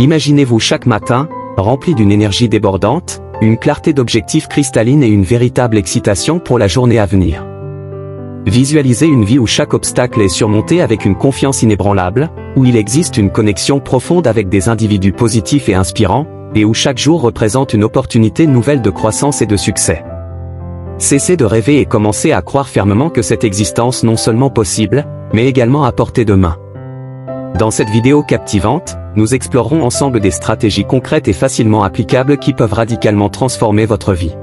Imaginez-vous chaque matin, rempli d'une énergie débordante, une clarté d'objectifs cristalline et une véritable excitation pour la journée à venir. Visualisez une vie où chaque obstacle est surmonté avec une confiance inébranlable, où il existe une connexion profonde avec des individus positifs et inspirants, et où chaque jour représente une opportunité nouvelle de croissance et de succès. Cessez de rêver et commencez à croire fermement que cette existence non seulement possible, mais également à portée de main. Dans cette vidéo captivante, nous explorerons ensemble des stratégies concrètes et facilement applicables qui peuvent radicalement transformer votre vie.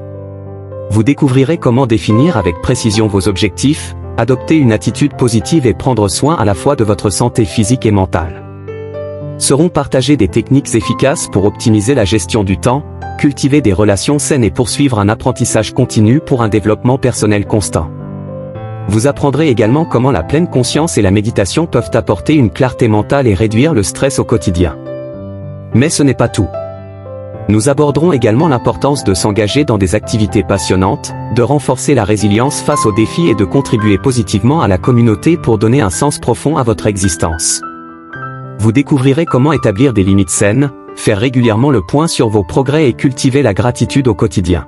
Vous découvrirez comment définir avec précision vos objectifs, adopter une attitude positive et prendre soin à la fois de votre santé physique et mentale. Seront partagées des techniques efficaces pour optimiser la gestion du temps, cultiver des relations saines et poursuivre un apprentissage continu pour un développement personnel constant. Vous apprendrez également comment la pleine conscience et la méditation peuvent apporter une clarté mentale et réduire le stress au quotidien. Mais ce n'est pas tout. Nous aborderons également l'importance de s'engager dans des activités passionnantes, de renforcer la résilience face aux défis et de contribuer positivement à la communauté pour donner un sens profond à votre existence. Vous découvrirez comment établir des limites saines, faire régulièrement le point sur vos progrès et cultiver la gratitude au quotidien.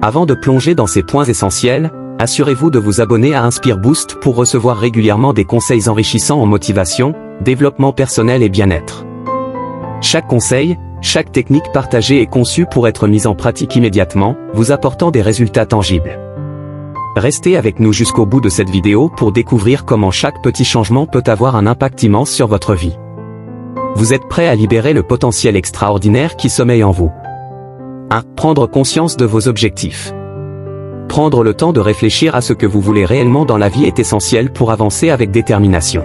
Avant de plonger dans ces points essentiels, assurez-vous de vous abonner à Inspire Boost pour recevoir régulièrement des conseils enrichissants en motivation, développement personnel et bien-être. Chaque conseil, chaque technique partagée est conçue pour être mise en pratique immédiatement, vous apportant des résultats tangibles. Restez avec nous jusqu'au bout de cette vidéo pour découvrir comment chaque petit changement peut avoir un impact immense sur votre vie. Vous êtes prêt à libérer le potentiel extraordinaire qui sommeille en vous. 1. Prendre conscience de vos objectifs. Prendre le temps de réfléchir à ce que vous voulez réellement dans la vie est essentiel pour avancer avec détermination.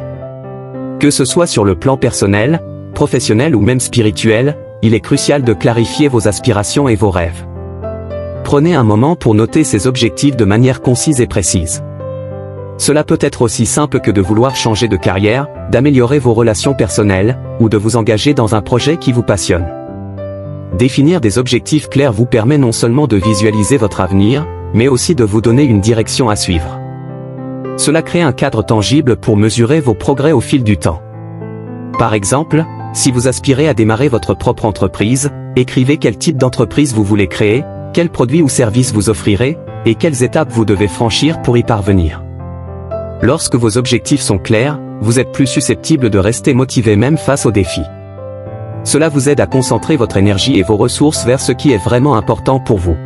Que ce soit sur le plan personnel, professionnel ou même spirituel, il est crucial de clarifier vos aspirations et vos rêves. Prenez un moment pour noter ces objectifs de manière concise et précise. Cela peut être aussi simple que de vouloir changer de carrière, d'améliorer vos relations personnelles, ou de vous engager dans un projet qui vous passionne. Définir des objectifs clairs vous permet non seulement de visualiser votre avenir, mais aussi de vous donner une direction à suivre. Cela crée un cadre tangible pour mesurer vos progrès au fil du temps. Par exemple, si vous aspirez à démarrer votre propre entreprise, écrivez quel type d'entreprise vous voulez créer, quels produits ou services vous offrirez, et quelles étapes vous devez franchir pour y parvenir. Lorsque vos objectifs sont clairs, vous êtes plus susceptible de rester motivé même face aux défis. Cela vous aide à concentrer votre énergie et vos ressources vers ce qui est vraiment important pour vous.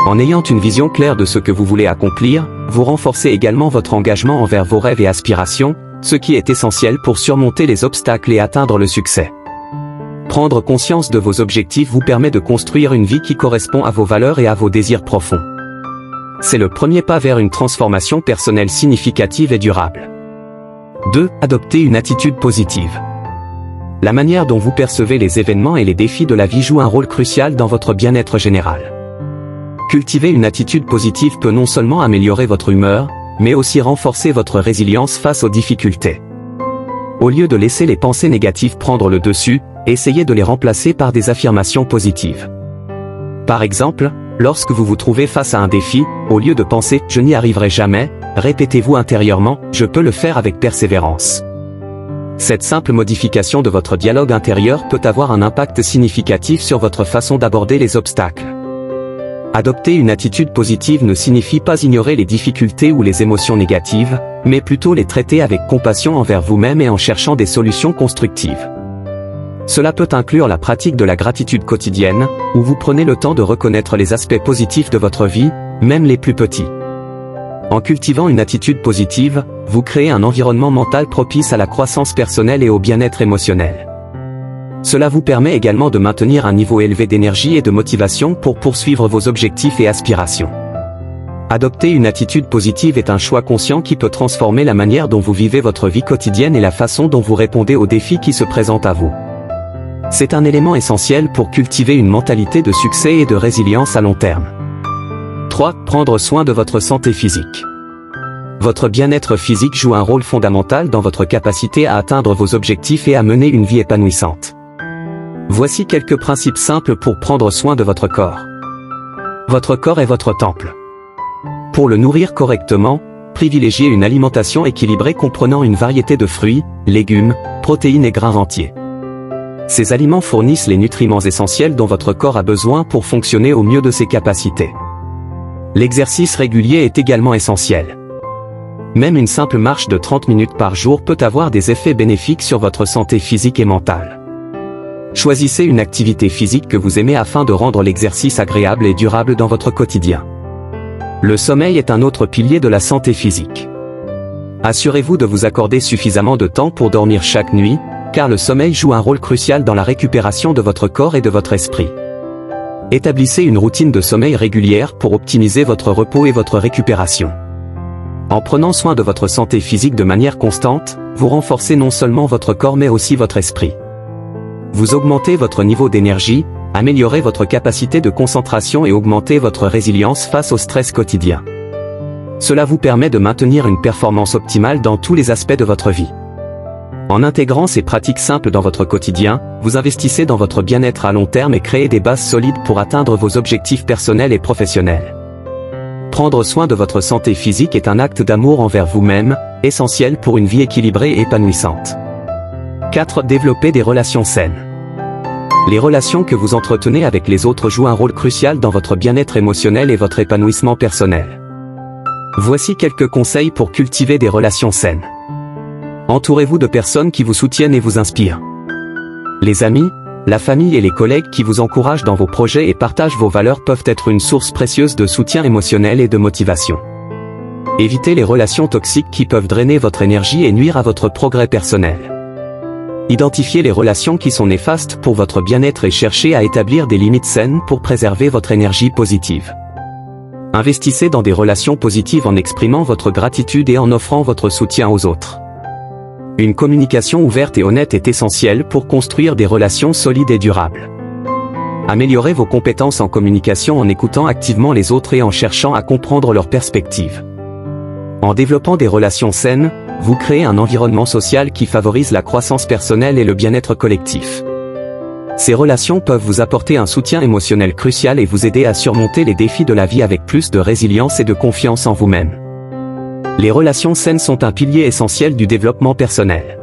En ayant une vision claire de ce que vous voulez accomplir, vous renforcez également votre engagement envers vos rêves et aspirations, ce qui est essentiel pour surmonter les obstacles et atteindre le succès. Prendre conscience de vos objectifs vous permet de construire une vie qui correspond à vos valeurs et à vos désirs profonds. C'est le premier pas vers une transformation personnelle significative et durable. 2. Adopter une attitude positive. La manière dont vous percevez les événements et les défis de la vie joue un rôle crucial dans votre bien-être général. Cultiver une attitude positive peut non seulement améliorer votre humeur, mais aussi renforcer votre résilience face aux difficultés. Au lieu de laisser les pensées négatives prendre le dessus, essayez de les remplacer par des affirmations positives. Par exemple, lorsque vous vous trouvez face à un défi, au lieu de penser « je n'y arriverai jamais », répétez-vous intérieurement « je peux le faire avec persévérance ». Cette simple modification de votre dialogue intérieur peut avoir un impact significatif sur votre façon d'aborder les obstacles. Adopter une attitude positive ne signifie pas ignorer les difficultés ou les émotions négatives, mais plutôt les traiter avec compassion envers vous-même et en cherchant des solutions constructives. Cela peut inclure la pratique de la gratitude quotidienne, où vous prenez le temps de reconnaître les aspects positifs de votre vie, même les plus petits. En cultivant une attitude positive, vous créez un environnement mental propice à la croissance personnelle et au bien-être émotionnel. Cela vous permet également de maintenir un niveau élevé d'énergie et de motivation pour poursuivre vos objectifs et aspirations. Adopter une attitude positive est un choix conscient qui peut transformer la manière dont vous vivez votre vie quotidienne et la façon dont vous répondez aux défis qui se présentent à vous. C'est un élément essentiel pour cultiver une mentalité de succès et de résilience à long terme. 3. Prendre soin de votre santé physique. Votre bien-être physique joue un rôle fondamental dans votre capacité à atteindre vos objectifs et à mener une vie épanouissante. Voici quelques principes simples pour prendre soin de votre corps. Votre corps est votre temple. Pour le nourrir correctement, privilégiez une alimentation équilibrée comprenant une variété de fruits, légumes, protéines et grains entiers. Ces aliments fournissent les nutriments essentiels dont votre corps a besoin pour fonctionner au mieux de ses capacités. L'exercice régulier est également essentiel. Même une simple marche de 30 minutes par jour peut avoir des effets bénéfiques sur votre santé physique et mentale. Choisissez une activité physique que vous aimez afin de rendre l'exercice agréable et durable dans votre quotidien. Le sommeil est un autre pilier de la santé physique. Assurez-vous de vous accorder suffisamment de temps pour dormir chaque nuit, car le sommeil joue un rôle crucial dans la récupération de votre corps et de votre esprit. Établissez une routine de sommeil régulière pour optimiser votre repos et votre récupération. En prenant soin de votre santé physique de manière constante, vous renforcez non seulement votre corps mais aussi votre esprit. Vous augmentez votre niveau d'énergie, améliorez votre capacité de concentration et augmentez votre résilience face au stress quotidien. Cela vous permet de maintenir une performance optimale dans tous les aspects de votre vie. En intégrant ces pratiques simples dans votre quotidien, vous investissez dans votre bien-être à long terme et créez des bases solides pour atteindre vos objectifs personnels et professionnels. Prendre soin de votre santé physique est un acte d'amour envers vous-même, essentiel pour une vie équilibrée et épanouissante. 4. Développer des relations saines. Les relations que vous entretenez avec les autres jouent un rôle crucial dans votre bien-être émotionnel et votre épanouissement personnel. Voici quelques conseils pour cultiver des relations saines. Entourez-vous de personnes qui vous soutiennent et vous inspirent. Les amis, la famille et les collègues qui vous encouragent dans vos projets et partagent vos valeurs peuvent être une source précieuse de soutien émotionnel et de motivation. Évitez les relations toxiques qui peuvent drainer votre énergie et nuire à votre progrès personnel. Identifiez les relations qui sont néfastes pour votre bien-être et cherchez à établir des limites saines pour préserver votre énergie positive. Investissez dans des relations positives en exprimant votre gratitude et en offrant votre soutien aux autres. Une communication ouverte et honnête est essentielle pour construire des relations solides et durables. Améliorez vos compétences en communication en écoutant activement les autres et en cherchant à comprendre leurs perspectives. En développant des relations saines, vous créez un environnement social qui favorise la croissance personnelle et le bien-être collectif. Ces relations peuvent vous apporter un soutien émotionnel crucial et vous aider à surmonter les défis de la vie avec plus de résilience et de confiance en vous-même. Les relations saines sont un pilier essentiel du développement personnel.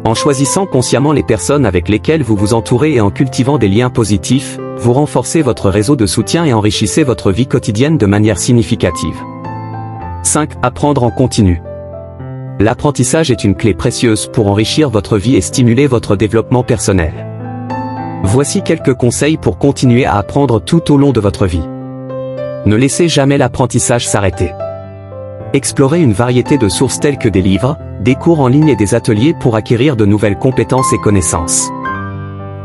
En choisissant consciemment les personnes avec lesquelles vous vous entourez et en cultivant des liens positifs, vous renforcez votre réseau de soutien et enrichissez votre vie quotidienne de manière significative. 5. Apprendre en continu. L'apprentissage est une clé précieuse pour enrichir votre vie et stimuler votre développement personnel. Voici quelques conseils pour continuer à apprendre tout au long de votre vie. Ne laissez jamais l'apprentissage s'arrêter. Explorez une variété de sources telles que des livres, des cours en ligne et des ateliers pour acquérir de nouvelles compétences et connaissances.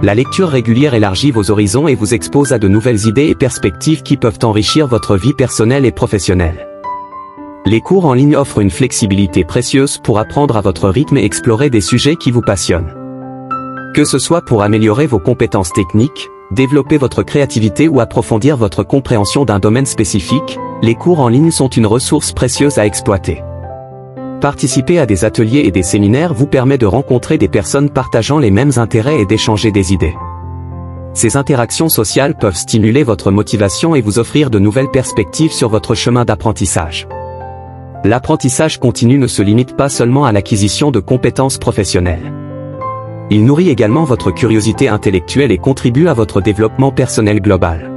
La lecture régulière élargit vos horizons et vous expose à de nouvelles idées et perspectives qui peuvent enrichir votre vie personnelle et professionnelle. Les cours en ligne offrent une flexibilité précieuse pour apprendre à votre rythme et explorer des sujets qui vous passionnent. Que ce soit pour améliorer vos compétences techniques, développer votre créativité ou approfondir votre compréhension d'un domaine spécifique, les cours en ligne sont une ressource précieuse à exploiter. Participer à des ateliers et des séminaires vous permet de rencontrer des personnes partageant les mêmes intérêts et d'échanger des idées. Ces interactions sociales peuvent stimuler votre motivation et vous offrir de nouvelles perspectives sur votre chemin d'apprentissage. L'apprentissage continu ne se limite pas seulement à l'acquisition de compétences professionnelles. Il nourrit également votre curiosité intellectuelle et contribue à votre développement personnel global.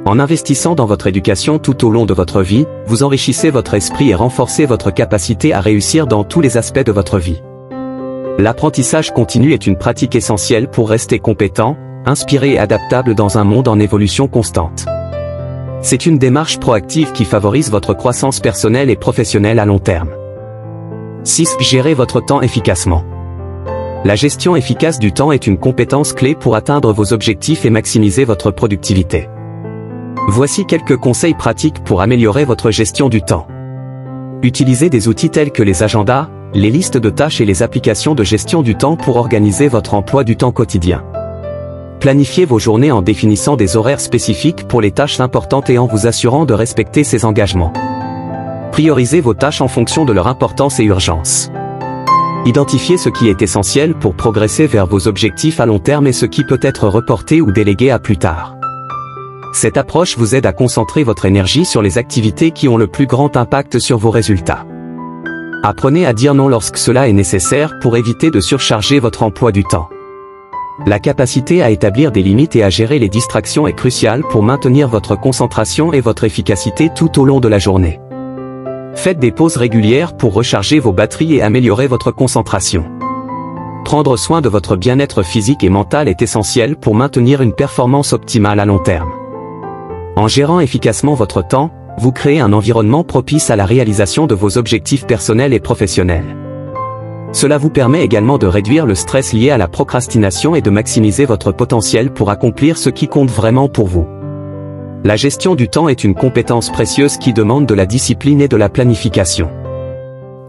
En investissant dans votre éducation tout au long de votre vie, vous enrichissez votre esprit et renforcez votre capacité à réussir dans tous les aspects de votre vie. L'apprentissage continu est une pratique essentielle pour rester compétent, inspiré et adaptable dans un monde en évolution constante. C'est une démarche proactive qui favorise votre croissance personnelle et professionnelle à long terme. 6. Gérez votre temps efficacement. La gestion efficace du temps est une compétence clé pour atteindre vos objectifs et maximiser votre productivité. Voici quelques conseils pratiques pour améliorer votre gestion du temps. Utilisez des outils tels que les agendas, les listes de tâches et les applications de gestion du temps pour organiser votre emploi du temps quotidien. Planifiez vos journées en définissant des horaires spécifiques pour les tâches importantes et en vous assurant de respecter ces engagements. Priorisez vos tâches en fonction de leur importance et urgence. Identifiez ce qui est essentiel pour progresser vers vos objectifs à long terme et ce qui peut être reporté ou délégué à plus tard. Cette approche vous aide à concentrer votre énergie sur les activités qui ont le plus grand impact sur vos résultats. Apprenez à dire non lorsque cela est nécessaire pour éviter de surcharger votre emploi du temps. La capacité à établir des limites et à gérer les distractions est cruciale pour maintenir votre concentration et votre efficacité tout au long de la journée. Faites des pauses régulières pour recharger vos batteries et améliorer votre concentration. Prendre soin de votre bien-être physique et mental est essentiel pour maintenir une performance optimale à long terme. En gérant efficacement votre temps, vous créez un environnement propice à la réalisation de vos objectifs personnels et professionnels. Cela vous permet également de réduire le stress lié à la procrastination et de maximiser votre potentiel pour accomplir ce qui compte vraiment pour vous. La gestion du temps est une compétence précieuse qui demande de la discipline et de la planification.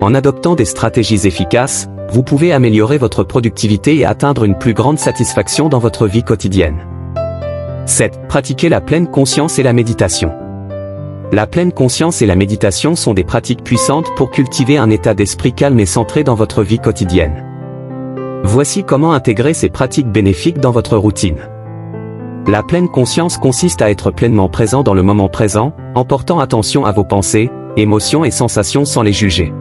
En adoptant des stratégies efficaces, vous pouvez améliorer votre productivité et atteindre une plus grande satisfaction dans votre vie quotidienne. 7. Pratiquer la pleine conscience et la méditation. La pleine conscience et la méditation sont des pratiques puissantes pour cultiver un état d'esprit calme et centré dans votre vie quotidienne. Voici comment intégrer ces pratiques bénéfiques dans votre routine. La pleine conscience consiste à être pleinement présent dans le moment présent, en portant attention à vos pensées, émotions et sensations sans les juger.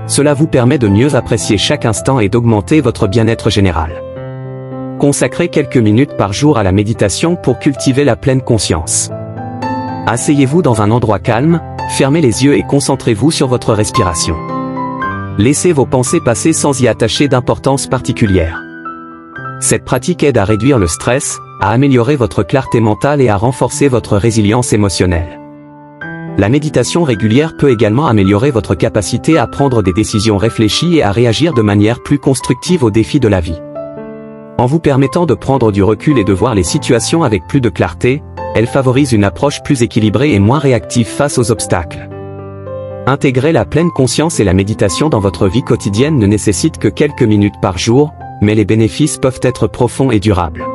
Cela vous permet de mieux apprécier chaque instant et d'augmenter votre bien-être général. Consacrez quelques minutes par jour à la méditation pour cultiver la pleine conscience. Asseyez-vous dans un endroit calme, fermez les yeux et concentrez-vous sur votre respiration. Laissez vos pensées passer sans y attacher d'importance particulière. Cette pratique aide à réduire le stress, à améliorer votre clarté mentale et à renforcer votre résilience émotionnelle. La méditation régulière peut également améliorer votre capacité à prendre des décisions réfléchies et à réagir de manière plus constructive aux défis de la vie. En vous permettant de prendre du recul et de voir les situations avec plus de clarté, elle favorise une approche plus équilibrée et moins réactive face aux obstacles. Intégrer la pleine conscience et la méditation dans votre vie quotidienne ne nécessite que quelques minutes par jour, mais les bénéfices peuvent être profonds et durables.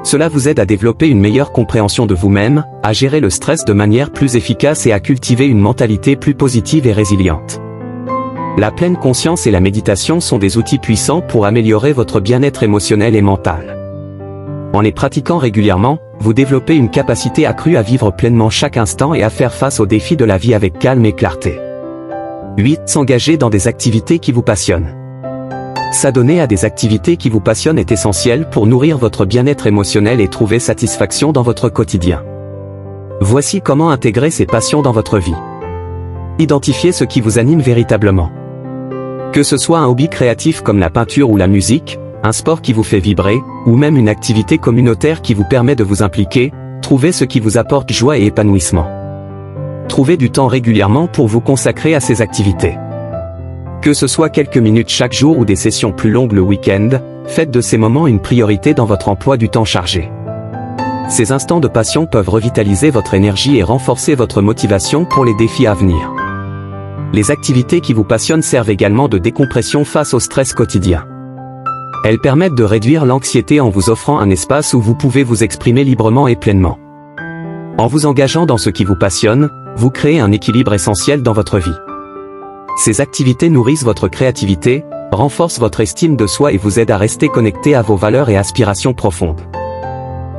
Cela vous aide à développer une meilleure compréhension de vous-même, à gérer le stress de manière plus efficace et à cultiver une mentalité plus positive et résiliente. La pleine conscience et la méditation sont des outils puissants pour améliorer votre bien-être émotionnel et mental. En les pratiquant régulièrement, vous développez une capacité accrue à vivre pleinement chaque instant et à faire face aux défis de la vie avec calme et clarté. 8. S'engager dans des activités qui vous passionnent. S'adonner à des activités qui vous passionnent est essentiel pour nourrir votre bien-être émotionnel et trouver satisfaction dans votre quotidien. Voici comment intégrer ces passions dans votre vie. Identifiez ce qui vous anime véritablement. Que ce soit un hobby créatif comme la peinture ou la musique, un sport qui vous fait vibrer, ou même une activité communautaire qui vous permet de vous impliquer, trouvez ce qui vous apporte joie et épanouissement. Trouvez du temps régulièrement pour vous consacrer à ces activités. Que ce soit quelques minutes chaque jour ou des sessions plus longues le week-end, faites de ces moments une priorité dans votre emploi du temps chargé. Ces instants de passion peuvent revitaliser votre énergie et renforcer votre motivation pour les défis à venir. Les activités qui vous passionnent servent également de décompression face au stress quotidien. Elles permettent de réduire l'anxiété en vous offrant un espace où vous pouvez vous exprimer librement et pleinement. En vous engageant dans ce qui vous passionne, vous créez un équilibre essentiel dans votre vie. Ces activités nourrissent votre créativité, renforcent votre estime de soi et vous aident à rester connecté à vos valeurs et aspirations profondes.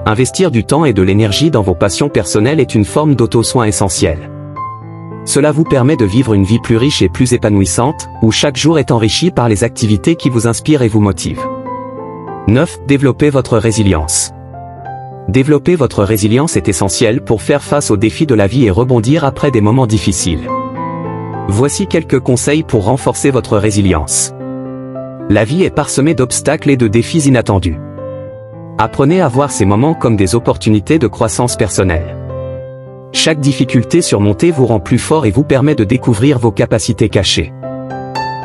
Investir du temps et de l'énergie dans vos passions personnelles est une forme d'auto-soin essentielle. Cela vous permet de vivre une vie plus riche et plus épanouissante, où chaque jour est enrichi par les activités qui vous inspirent et vous motivent. 9. Développez votre résilience. Développer votre résilience est essentiel pour faire face aux défis de la vie et rebondir après des moments difficiles. Voici quelques conseils pour renforcer votre résilience. La vie est parsemée d'obstacles et de défis inattendus. Apprenez à voir ces moments comme des opportunités de croissance personnelle. Chaque difficulté surmontée vous rend plus fort et vous permet de découvrir vos capacités cachées.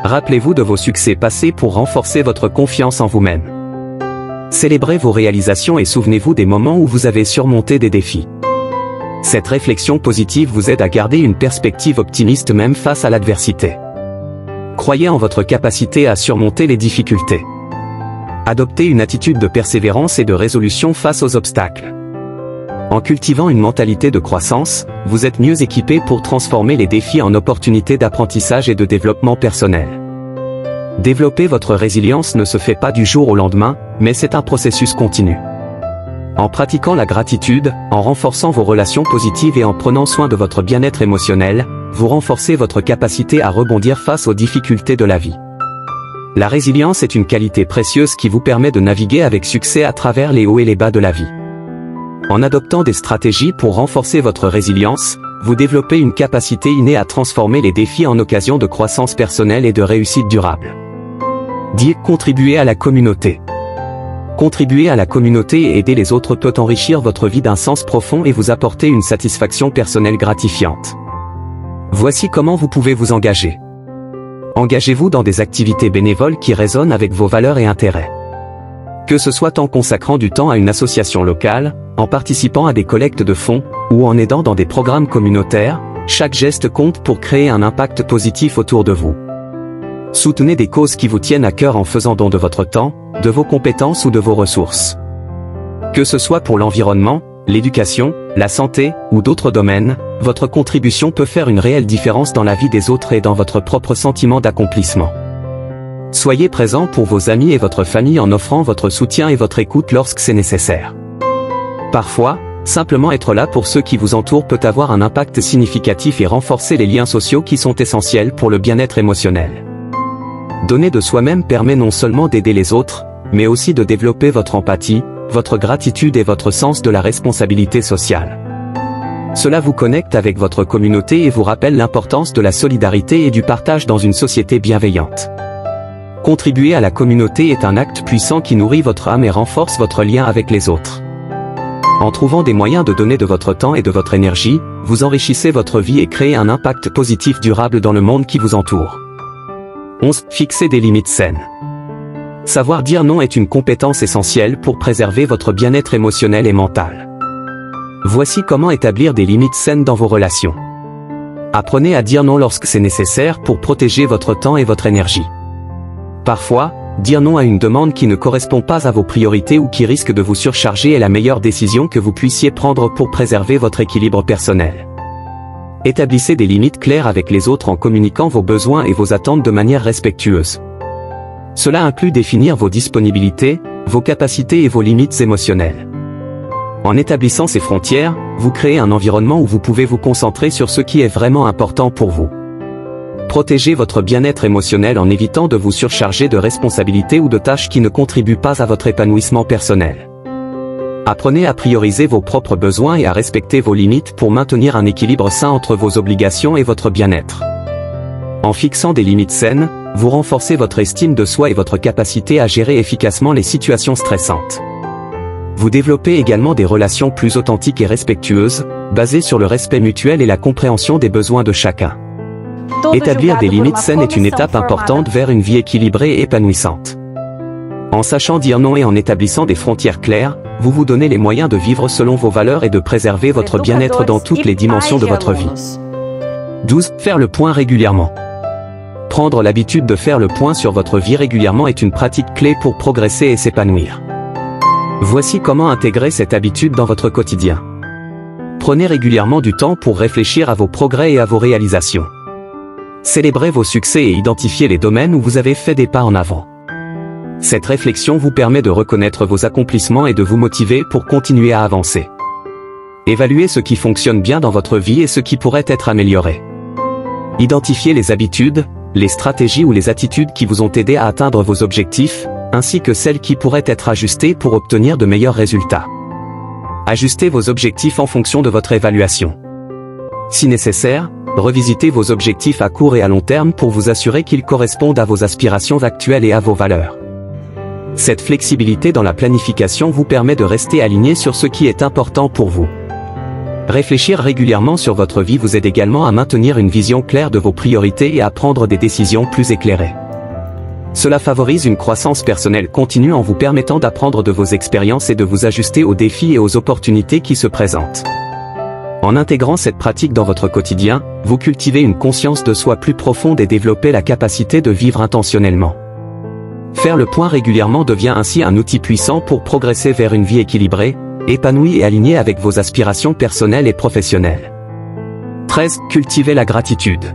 Rappelez-vous de vos succès passés pour renforcer votre confiance en vous-même. Célébrez vos réalisations et souvenez-vous des moments où vous avez surmonté des défis. Cette réflexion positive vous aide à garder une perspective optimiste même face à l'adversité. Croyez en votre capacité à surmonter les difficultés. Adoptez une attitude de persévérance et de résolution face aux obstacles. En cultivant une mentalité de croissance, vous êtes mieux équipé pour transformer les défis en opportunités d'apprentissage et de développement personnel. Développer votre résilience ne se fait pas du jour au lendemain, mais c'est un processus continu. En pratiquant la gratitude, en renforçant vos relations positives et en prenant soin de votre bien-être émotionnel, vous renforcez votre capacité à rebondir face aux difficultés de la vie. La résilience est une qualité précieuse qui vous permet de naviguer avec succès à travers les hauts et les bas de la vie. En adoptant des stratégies pour renforcer votre résilience, vous développez une capacité innée à transformer les défis en occasion de croissance personnelle et de réussite durable. Contribuer à la communauté. Contribuer à la communauté et aider les autres peut enrichir votre vie d'un sens profond et vous apporter une satisfaction personnelle gratifiante. Voici comment vous pouvez vous engager. Engagez-vous dans des activités bénévoles qui résonnent avec vos valeurs et intérêts. Que ce soit en consacrant du temps à une association locale, en participant à des collectes de fonds, ou en aidant dans des programmes communautaires, chaque geste compte pour créer un impact positif autour de vous. Soutenez des causes qui vous tiennent à cœur en faisant don de votre temps, de vos compétences ou de vos ressources. Que ce soit pour l'environnement, l'éducation, la santé, ou d'autres domaines, votre contribution peut faire une réelle différence dans la vie des autres et dans votre propre sentiment d'accomplissement. Soyez présent pour vos amis et votre famille en offrant votre soutien et votre écoute lorsque c'est nécessaire. Parfois, simplement être là pour ceux qui vous entourent peut avoir un impact significatif et renforcer les liens sociaux qui sont essentiels pour le bien-être émotionnel. Donner de soi-même permet non seulement d'aider les autres, mais aussi de développer votre empathie, votre gratitude et votre sens de la responsabilité sociale. Cela vous connecte avec votre communauté et vous rappelle l'importance de la solidarité et du partage dans une société bienveillante. Contribuer à la communauté est un acte puissant qui nourrit votre âme et renforce votre lien avec les autres. En trouvant des moyens de donner de votre temps et de votre énergie, vous enrichissez votre vie et créez un impact positif durable dans le monde qui vous entoure. 11. Fixer des limites saines. Savoir dire non est une compétence essentielle pour préserver votre bien-être émotionnel et mental. Voici comment établir des limites saines dans vos relations. Apprenez à dire non lorsque c'est nécessaire pour protéger votre temps et votre énergie. Parfois, dire non à une demande qui ne correspond pas à vos priorités ou qui risque de vous surcharger est la meilleure décision que vous puissiez prendre pour préserver votre équilibre personnel. Établissez des limites claires avec les autres en communiquant vos besoins et vos attentes de manière respectueuse. Cela inclut définir vos disponibilités, vos capacités et vos limites émotionnelles. En établissant ces frontières, vous créez un environnement où vous pouvez vous concentrer sur ce qui est vraiment important pour vous. Protégez votre bien-être émotionnel en évitant de vous surcharger de responsabilités ou de tâches qui ne contribuent pas à votre épanouissement personnel. Apprenez à prioriser vos propres besoins et à respecter vos limites pour maintenir un équilibre sain entre vos obligations et votre bien-être. En fixant des limites saines, vous renforcez votre estime de soi et votre capacité à gérer efficacement les situations stressantes. Vous développez également des relations plus authentiques et respectueuses, basées sur le respect mutuel et la compréhension des besoins de chacun. Établir des limites saines est une étape importante vers une vie équilibrée et épanouissante. En sachant dire non et en établissant des frontières claires, vous vous donnez les moyens de vivre selon vos valeurs et de préserver votre bien-être dans toutes les dimensions de votre vie. 12. Faire le point régulièrement. Prendre l'habitude de faire le point sur votre vie régulièrement est une pratique clé pour progresser et s'épanouir. Voici comment intégrer cette habitude dans votre quotidien. Prenez régulièrement du temps pour réfléchir à vos progrès et à vos réalisations. Célébrez vos succès et identifiez les domaines où vous avez fait des pas en avant. Cette réflexion vous permet de reconnaître vos accomplissements et de vous motiver pour continuer à avancer. Évaluez ce qui fonctionne bien dans votre vie et ce qui pourrait être amélioré. Identifiez les habitudes, les stratégies ou les attitudes qui vous ont aidé à atteindre vos objectifs, ainsi que celles qui pourraient être ajustées pour obtenir de meilleurs résultats. Ajustez vos objectifs en fonction de votre évaluation. Si nécessaire, revisitez vos objectifs à court et à long terme pour vous assurer qu'ils correspondent à vos aspirations actuelles et à vos valeurs. Cette flexibilité dans la planification vous permet de rester aligné sur ce qui est important pour vous. Réfléchir régulièrement sur votre vie vous aide également à maintenir une vision claire de vos priorités et à prendre des décisions plus éclairées. Cela favorise une croissance personnelle continue en vous permettant d'apprendre de vos expériences et de vous ajuster aux défis et aux opportunités qui se présentent. En intégrant cette pratique dans votre quotidien, vous cultivez une conscience de soi plus profonde et développez la capacité de vivre intentionnellement. Faire le point régulièrement devient ainsi un outil puissant pour progresser vers une vie équilibrée, épanouie et alignée avec vos aspirations personnelles et professionnelles. 13. Cultivez la gratitude.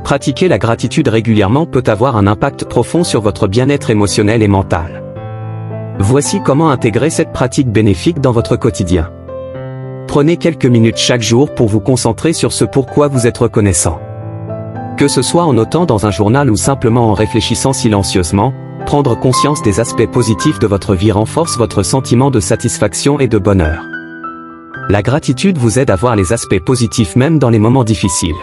Pratiquer la gratitude régulièrement peut avoir un impact profond sur votre bien-être émotionnel et mental. Voici comment intégrer cette pratique bénéfique dans votre quotidien. Prenez quelques minutes chaque jour pour vous concentrer sur ce pourquoi vous êtes reconnaissant. Que ce soit en notant dans un journal ou simplement en réfléchissant silencieusement, prendre conscience des aspects positifs de votre vie renforce votre sentiment de satisfaction et de bonheur. La gratitude vous aide à voir les aspects positifs même dans les moments difficiles.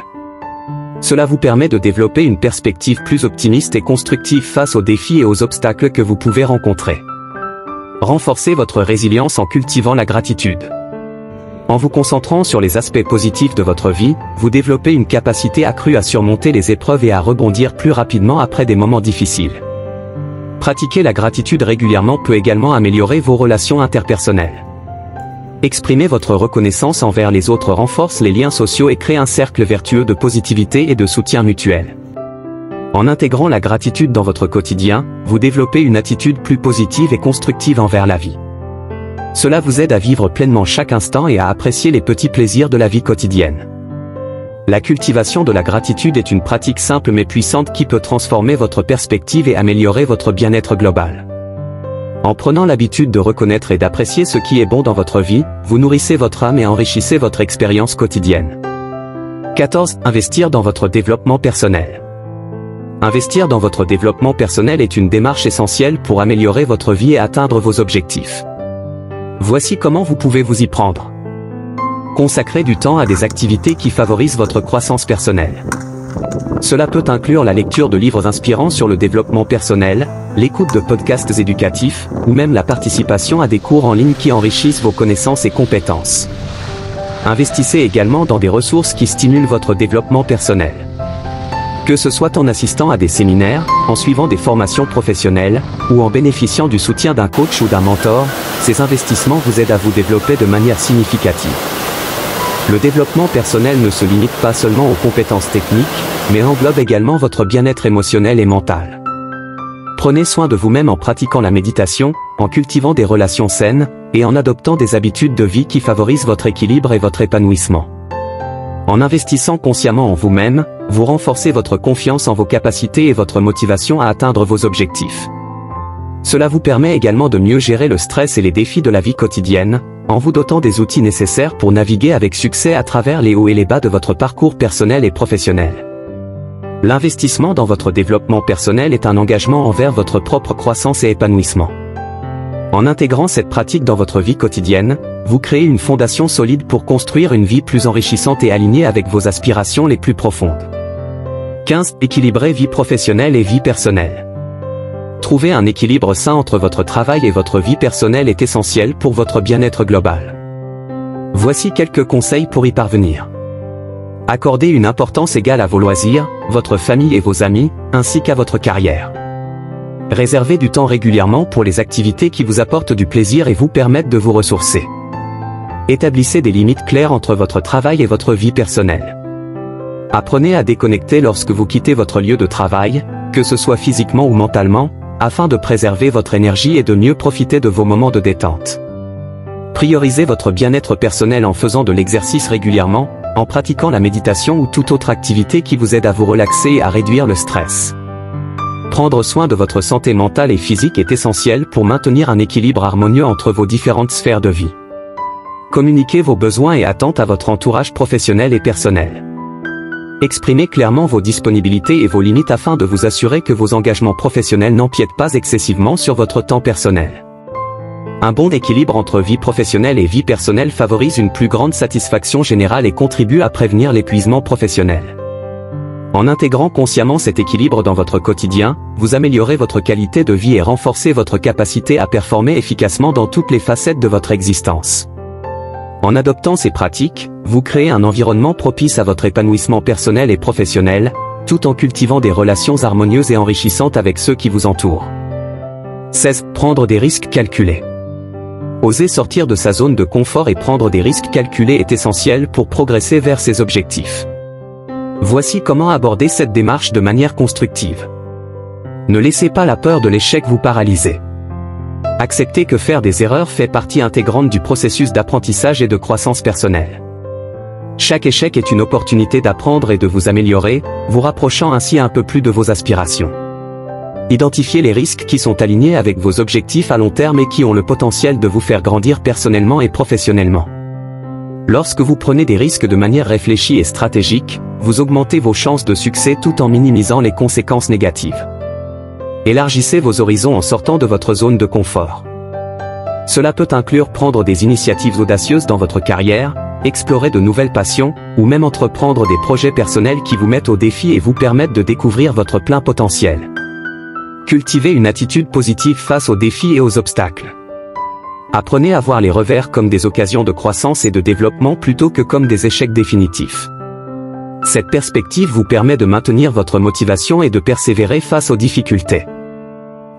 Cela vous permet de développer une perspective plus optimiste et constructive face aux défis et aux obstacles que vous pouvez rencontrer. Renforcez votre résilience en cultivant la gratitude. En vous concentrant sur les aspects positifs de votre vie, vous développez une capacité accrue à surmonter les épreuves et à rebondir plus rapidement après des moments difficiles. Pratiquer la gratitude régulièrement peut également améliorer vos relations interpersonnelles. Exprimer votre reconnaissance envers les autres renforce les liens sociaux et crée un cercle vertueux de positivité et de soutien mutuel. En intégrant la gratitude dans votre quotidien, vous développez une attitude plus positive et constructive envers la vie. Cela vous aide à vivre pleinement chaque instant et à apprécier les petits plaisirs de la vie quotidienne. La cultivation de la gratitude est une pratique simple mais puissante qui peut transformer votre perspective et améliorer votre bien-être global. En prenant l'habitude de reconnaître et d'apprécier ce qui est bon dans votre vie, vous nourrissez votre âme et enrichissez votre expérience quotidienne. 14. Investir dans votre développement personnel. Investir dans votre développement personnel est une démarche essentielle pour améliorer votre vie et atteindre vos objectifs. Voici comment vous pouvez vous y prendre. Consacrez du temps à des activités qui favorisent votre croissance personnelle. Cela peut inclure la lecture de livres inspirants sur le développement personnel, l'écoute de podcasts éducatifs, ou même la participation à des cours en ligne qui enrichissent vos connaissances et compétences. Investissez également dans des ressources qui stimulent votre développement personnel. Que ce soit en assistant à des séminaires, en suivant des formations professionnelles, ou en bénéficiant du soutien d'un coach ou d'un mentor, ces investissements vous aident à vous développer de manière significative. Le développement personnel ne se limite pas seulement aux compétences techniques, mais englobe également votre bien-être émotionnel et mental. Prenez soin de vous-même en pratiquant la méditation, en cultivant des relations saines, et en adoptant des habitudes de vie qui favorisent votre équilibre et votre épanouissement. En investissant consciemment en vous-même, vous renforcez votre confiance en vos capacités et votre motivation à atteindre vos objectifs. Cela vous permet également de mieux gérer le stress et les défis de la vie quotidienne, en vous dotant des outils nécessaires pour naviguer avec succès à travers les hauts et les bas de votre parcours personnel et professionnel. L'investissement dans votre développement personnel est un engagement envers votre propre croissance et épanouissement. En intégrant cette pratique dans votre vie quotidienne, vous créez une fondation solide pour construire une vie plus enrichissante et alignée avec vos aspirations les plus profondes. 15. Équilibrer vie professionnelle et vie personnelle. Trouver un équilibre sain entre votre travail et votre vie personnelle est essentiel pour votre bien-être global. Voici quelques conseils pour y parvenir. Accordez une importance égale à vos loisirs, votre famille et vos amis, ainsi qu'à votre carrière. Réservez du temps régulièrement pour les activités qui vous apportent du plaisir et vous permettent de vous ressourcer. Établissez des limites claires entre votre travail et votre vie personnelle. Apprenez à déconnecter lorsque vous quittez votre lieu de travail, que ce soit physiquement ou mentalement, afin de préserver votre énergie et de mieux profiter de vos moments de détente. Priorisez votre bien-être personnel en faisant de l'exercice régulièrement, en pratiquant la méditation ou toute autre activité qui vous aide à vous relaxer et à réduire le stress. Prendre soin de votre santé mentale et physique est essentiel pour maintenir un équilibre harmonieux entre vos différentes sphères de vie. Communiquez vos besoins et attentes à votre entourage professionnel et personnel. Exprimez clairement vos disponibilités et vos limites afin de vous assurer que vos engagements professionnels n'empiètent pas excessivement sur votre temps personnel. Un bon équilibre entre vie professionnelle et vie personnelle favorise une plus grande satisfaction générale et contribue à prévenir l'épuisement professionnel. En intégrant consciemment cet équilibre dans votre quotidien, vous améliorez votre qualité de vie et renforcez votre capacité à performer efficacement dans toutes les facettes de votre existence. En adoptant ces pratiques, vous créez un environnement propice à votre épanouissement personnel et professionnel, tout en cultivant des relations harmonieuses et enrichissantes avec ceux qui vous entourent. 16. Prendre des risques calculés. Oser sortir de sa zone de confort et prendre des risques calculés est essentiel pour progresser vers ses objectifs. Voici comment aborder cette démarche de manière constructive. Ne laissez pas la peur de l'échec vous paralyser. Acceptez que faire des erreurs fait partie intégrante du processus d'apprentissage et de croissance personnelle. Chaque échec est une opportunité d'apprendre et de vous améliorer, vous rapprochant ainsi un peu plus de vos aspirations. Identifiez les risques qui sont alignés avec vos objectifs à long terme et qui ont le potentiel de vous faire grandir personnellement et professionnellement. Lorsque vous prenez des risques de manière réfléchie et stratégique, vous augmentez vos chances de succès tout en minimisant les conséquences négatives. Élargissez vos horizons en sortant de votre zone de confort. Cela peut inclure prendre des initiatives audacieuses dans votre carrière, explorer de nouvelles passions, ou même entreprendre des projets personnels qui vous mettent au défi et vous permettent de découvrir votre plein potentiel. Cultivez une attitude positive face aux défis et aux obstacles. Apprenez à voir les revers comme des occasions de croissance et de développement plutôt que comme des échecs définitifs. Cette perspective vous permet de maintenir votre motivation et de persévérer face aux difficultés.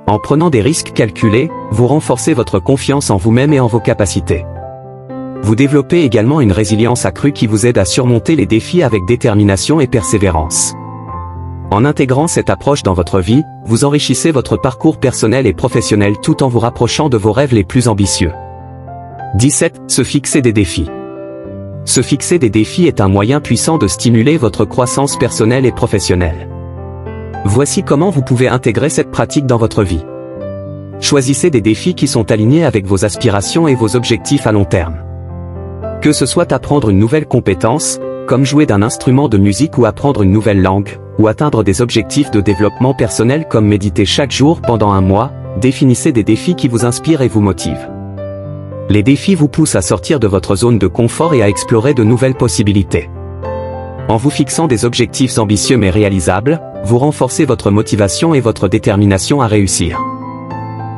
En prenant des risques calculés, vous renforcez votre confiance en vous-même et en vos capacités. Vous développez également une résilience accrue qui vous aide à surmonter les défis avec détermination et persévérance. En intégrant cette approche dans votre vie, vous enrichissez votre parcours personnel et professionnel tout en vous rapprochant de vos rêves les plus ambitieux. 17. Se fixer des défis. Se fixer des défis est un moyen puissant de stimuler votre croissance personnelle et professionnelle. Voici comment vous pouvez intégrer cette pratique dans votre vie. Choisissez des défis qui sont alignés avec vos aspirations et vos objectifs à long terme. Que ce soit apprendre une nouvelle compétence, comme jouer d'un instrument de musique ou apprendre une nouvelle langue, ou atteindre des objectifs de développement personnel comme méditer chaque jour pendant un mois, définissez des défis qui vous inspirent et vous motivent. Les défis vous poussent à sortir de votre zone de confort et à explorer de nouvelles possibilités. En vous fixant des objectifs ambitieux mais réalisables, vous renforcez votre motivation et votre détermination à réussir.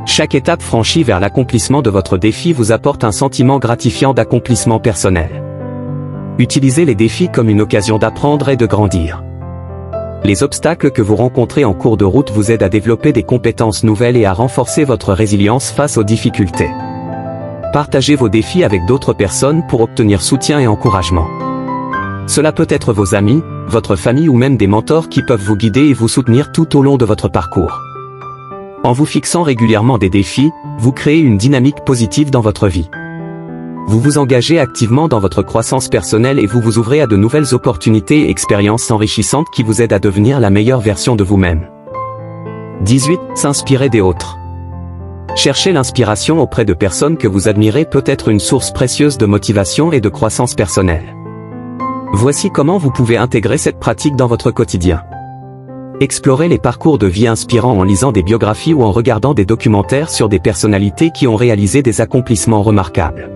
Chaque étape franchie vers l'accomplissement de votre défi vous apporte un sentiment gratifiant d'accomplissement personnel. Utilisez les défis comme une occasion d'apprendre et de grandir. Les obstacles que vous rencontrez en cours de route vous aident à développer des compétences nouvelles et à renforcer votre résilience face aux difficultés. Partagez vos défis avec d'autres personnes pour obtenir soutien et encouragement. Cela peut être vos amis, votre famille ou même des mentors qui peuvent vous guider et vous soutenir tout au long de votre parcours. En vous fixant régulièrement des défis, vous créez une dynamique positive dans votre vie. Vous vous engagez activement dans votre croissance personnelle et vous vous ouvrez à de nouvelles opportunités et expériences enrichissantes qui vous aident à devenir la meilleure version de vous-même. 18. S'inspirer des autres. Chercher l'inspiration auprès de personnes que vous admirez peut être une source précieuse de motivation et de croissance personnelle. Voici comment vous pouvez intégrer cette pratique dans votre quotidien. Explorez les parcours de vie inspirants en lisant des biographies ou en regardant des documentaires sur des personnalités qui ont réalisé des accomplissements remarquables.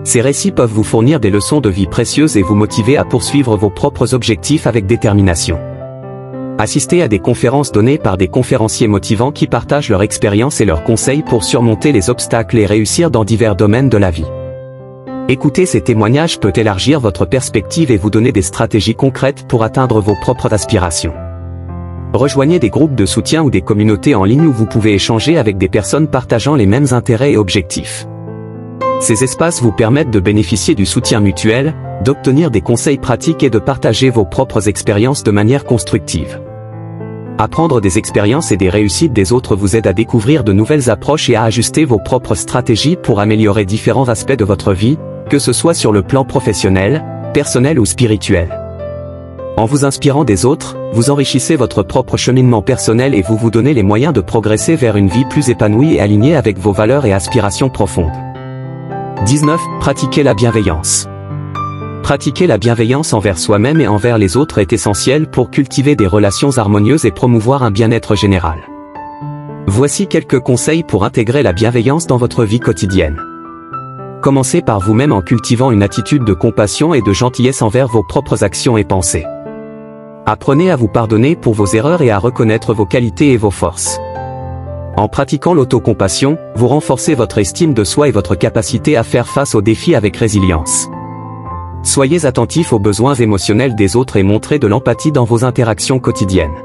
Ces récits peuvent vous fournir des leçons de vie précieuses et vous motiver à poursuivre vos propres objectifs avec détermination. Assistez à des conférences données par des conférenciers motivants qui partagent leur expérience et leurs conseils pour surmonter les obstacles et réussir dans divers domaines de la vie. Écouter ces témoignages peut élargir votre perspective et vous donner des stratégies concrètes pour atteindre vos propres aspirations. Rejoignez des groupes de soutien ou des communautés en ligne où vous pouvez échanger avec des personnes partageant les mêmes intérêts et objectifs. Ces espaces vous permettent de bénéficier du soutien mutuel, d'obtenir des conseils pratiques et de partager vos propres expériences de manière constructive. Apprendre des expériences et des réussites des autres vous aide à découvrir de nouvelles approches et à ajuster vos propres stratégies pour améliorer différents aspects de votre vie, que ce soit sur le plan professionnel, personnel ou spirituel. En vous inspirant des autres, vous enrichissez votre propre cheminement personnel et vous vous donnez les moyens de progresser vers une vie plus épanouie et alignée avec vos valeurs et aspirations profondes. 19. Pratiquer la bienveillance. Pratiquer la bienveillance envers soi-même et envers les autres est essentiel pour cultiver des relations harmonieuses et promouvoir un bien-être général. Voici quelques conseils pour intégrer la bienveillance dans votre vie quotidienne. Commencez par vous-même en cultivant une attitude de compassion et de gentillesse envers vos propres actions et pensées. Apprenez à vous pardonner pour vos erreurs et à reconnaître vos qualités et vos forces. En pratiquant l'autocompassion, vous renforcez votre estime de soi et votre capacité à faire face aux défis avec résilience. Soyez attentifs aux besoins émotionnels des autres et montrez de l'empathie dans vos interactions quotidiennes.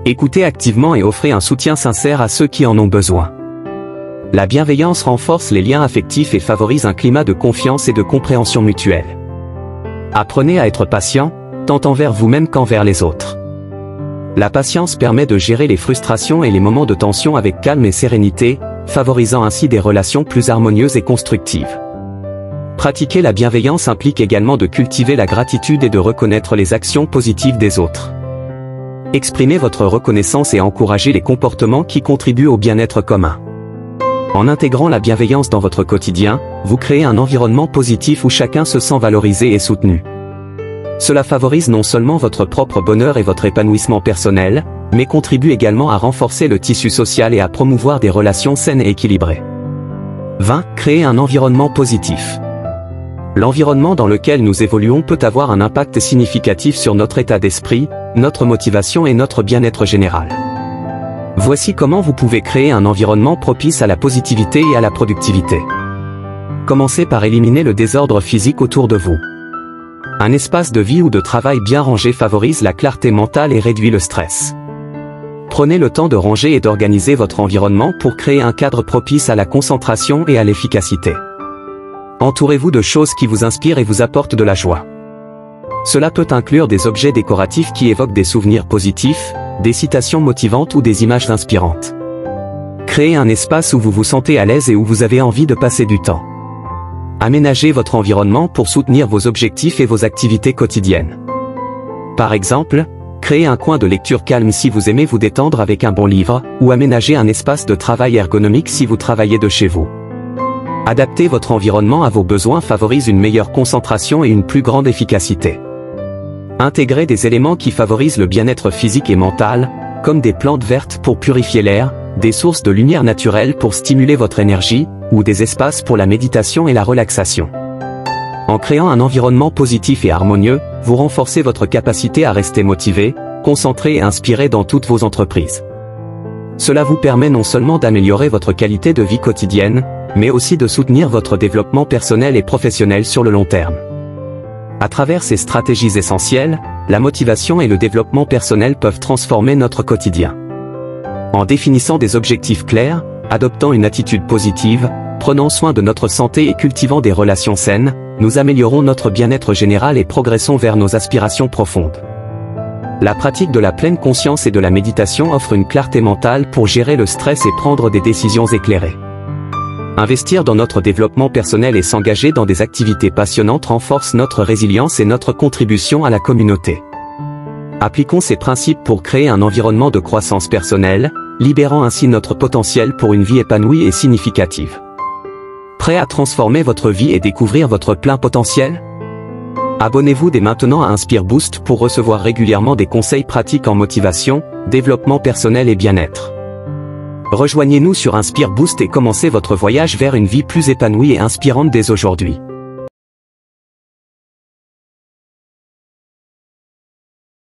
Écoutez activement et offrez un soutien sincère à ceux qui en ont besoin. La bienveillance renforce les liens affectifs et favorise un climat de confiance et de compréhension mutuelle. Apprenez à être patient, tant envers vous-même qu'envers les autres. La patience permet de gérer les frustrations et les moments de tension avec calme et sérénité, favorisant ainsi des relations plus harmonieuses et constructives. Pratiquer la bienveillance implique également de cultiver la gratitude et de reconnaître les actions positives des autres. Exprimez votre reconnaissance et encouragez les comportements qui contribuent au bien-être commun. En intégrant la bienveillance dans votre quotidien, vous créez un environnement positif où chacun se sent valorisé et soutenu. Cela favorise non seulement votre propre bonheur et votre épanouissement personnel, mais contribue également à renforcer le tissu social et à promouvoir des relations saines et équilibrées. 20. Créer un environnement positif. L'environnement dans lequel nous évoluons peut avoir un impact significatif sur notre état d'esprit, notre motivation et notre bien-être général. Voici comment vous pouvez créer un environnement propice à la positivité et à la productivité. Commencez par éliminer le désordre physique autour de vous. Un espace de vie ou de travail bien rangé favorise la clarté mentale et réduit le stress. Prenez le temps de ranger et d'organiser votre environnement pour créer un cadre propice à la concentration et à l'efficacité. Entourez-vous de choses qui vous inspirent et vous apportent de la joie. Cela peut inclure des objets décoratifs qui évoquent des souvenirs positifs, des citations motivantes ou des images inspirantes. Créez un espace où vous vous sentez à l'aise et où vous avez envie de passer du temps. Aménagez votre environnement pour soutenir vos objectifs et vos activités quotidiennes. Par exemple, créez un coin de lecture calme si vous aimez vous détendre avec un bon livre, ou aménagez un espace de travail ergonomique si vous travaillez de chez vous. Adapter votre environnement à vos besoins favorise une meilleure concentration et une plus grande efficacité. Intégrez des éléments qui favorisent le bien-être physique et mental, comme des plantes vertes pour purifier l'air, des sources de lumière naturelle pour stimuler votre énergie, ou des espaces pour la méditation et la relaxation. En créant un environnement positif et harmonieux, vous renforcez votre capacité à rester motivé, concentré et inspiré dans toutes vos entreprises. Cela vous permet non seulement d'améliorer votre qualité de vie quotidienne, mais aussi de soutenir votre développement personnel et professionnel sur le long terme. À travers ces stratégies essentielles, la motivation et le développement personnel peuvent transformer notre quotidien. En définissant des objectifs clairs, adoptant une attitude positive, prenant soin de notre santé et cultivant des relations saines, nous améliorons notre bien-être général et progressons vers nos aspirations profondes. La pratique de la pleine conscience et de la méditation offre une clarté mentale pour gérer le stress et prendre des décisions éclairées. Investir dans notre développement personnel et s'engager dans des activités passionnantes renforce notre résilience et notre contribution à la communauté. Appliquons ces principes pour créer un environnement de croissance personnelle, libérant ainsi notre potentiel pour une vie épanouie et significative. Prêt à transformer votre vie et découvrir votre plein potentiel? Abonnez-vous dès maintenant à Inspire Boost pour recevoir régulièrement des conseils pratiques en motivation, développement personnel et bien-être. Rejoignez-nous sur Inspire Boost et commencez votre voyage vers une vie plus épanouie et inspirante dès aujourd'hui.